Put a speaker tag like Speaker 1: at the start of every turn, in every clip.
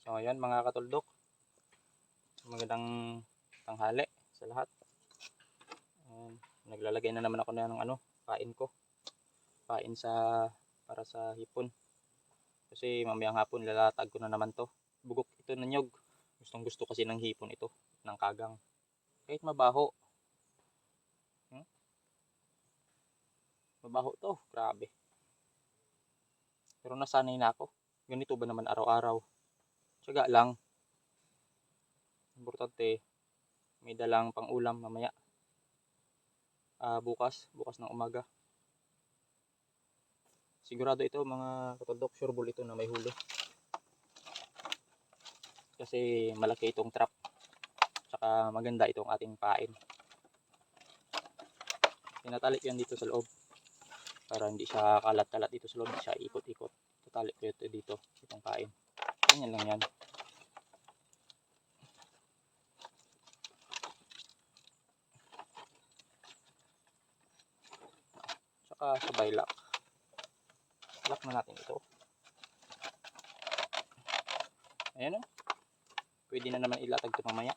Speaker 1: So ayan mga katuldok, magandang tanghali sa lahat. Naglalagay na naman ako ng pain ko. Pain para sa hipon. Kasi mamayang hapon lalatag ko na naman to. Bugok ito na nyog. Gustong gusto kasi ng hipon ito, ng kagang. Kahit mabaho. Mabaho to, grabe. Pero nasanay na ako. Ganito ba naman araw-araw? Tiyaga lang. Importante, may dalang pang ulam mamaya. Bukas ng umaga. Sigurado ito mga katuldok, sureball ito na may huli. Kasi malaki itong trap. Tsaka maganda itong ating pain. Tinatali ko yan dito sa loob. Para hindi siya kalat-kalat dito sa loob. Hindi siya ikot-ikot. Tatali ko ito dito. Itong pain. Ganyan lang yan. Tsaka sabay lock. Lock na natin ito. Ayan o. Pwede na naman ilatag ito mamaya.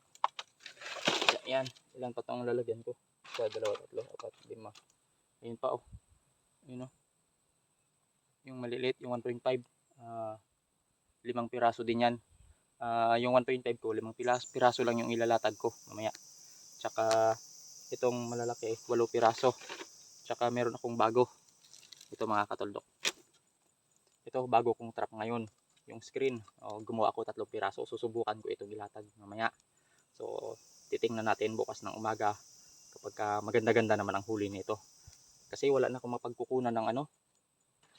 Speaker 1: Ayan. Ilan pa itong lalagyan ko? 1, 2, 3, 4, 5. Ayun pa o. Ayun o. Yung maliliit, yung 1.5. 5 piraso din yan. Yung 1.5 ko, 5 piraso lang yung ilalatag ko mamaya. Tsaka itong malalaki, 8 piraso. Tsaka meron akong bago. Ito mga katuldok. Ito bago kong trap ngayon. Yung screen. Gumawa ako 3 piraso. Susubukan ko itong ilatag mamaya. So titingnan natin bukas ng umaga kapag maganda-ganda naman ang huli nito. Kasi wala na akong mapagkukunan ng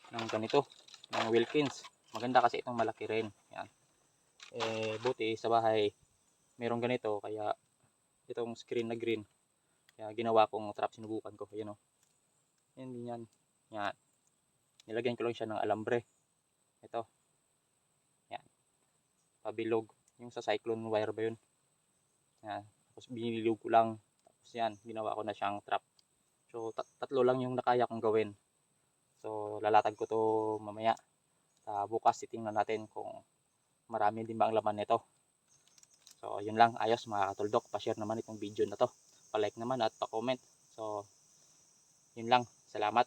Speaker 1: ng ganito, ng Wilkins. Maganda kasi itong malaki rin. Yan. Buti sa bahay merong ganito, kaya itong screen na green. Kaya ginawa kong trap, sinubukan ko. Ayan o. Yan din yan. Yan. Nilagyan ko lang siya ng alambre. Ito. Yan. Pabilog. Yung sa cyclone wire ba yun? Yan. Tapos binilog ko lang. Tapos yan. Ginawa ko na siyang trap. So, tatlo lang yung nakaya kong gawin. So, lalatag ko to mamaya. Bukas, titingnan natin kung marami din ba ang laman nito. So, yun lang. Ayos mga katuldok. Pa-share naman itong video na to. Pa-like naman at pa-comment. So, yun lang. Salamat.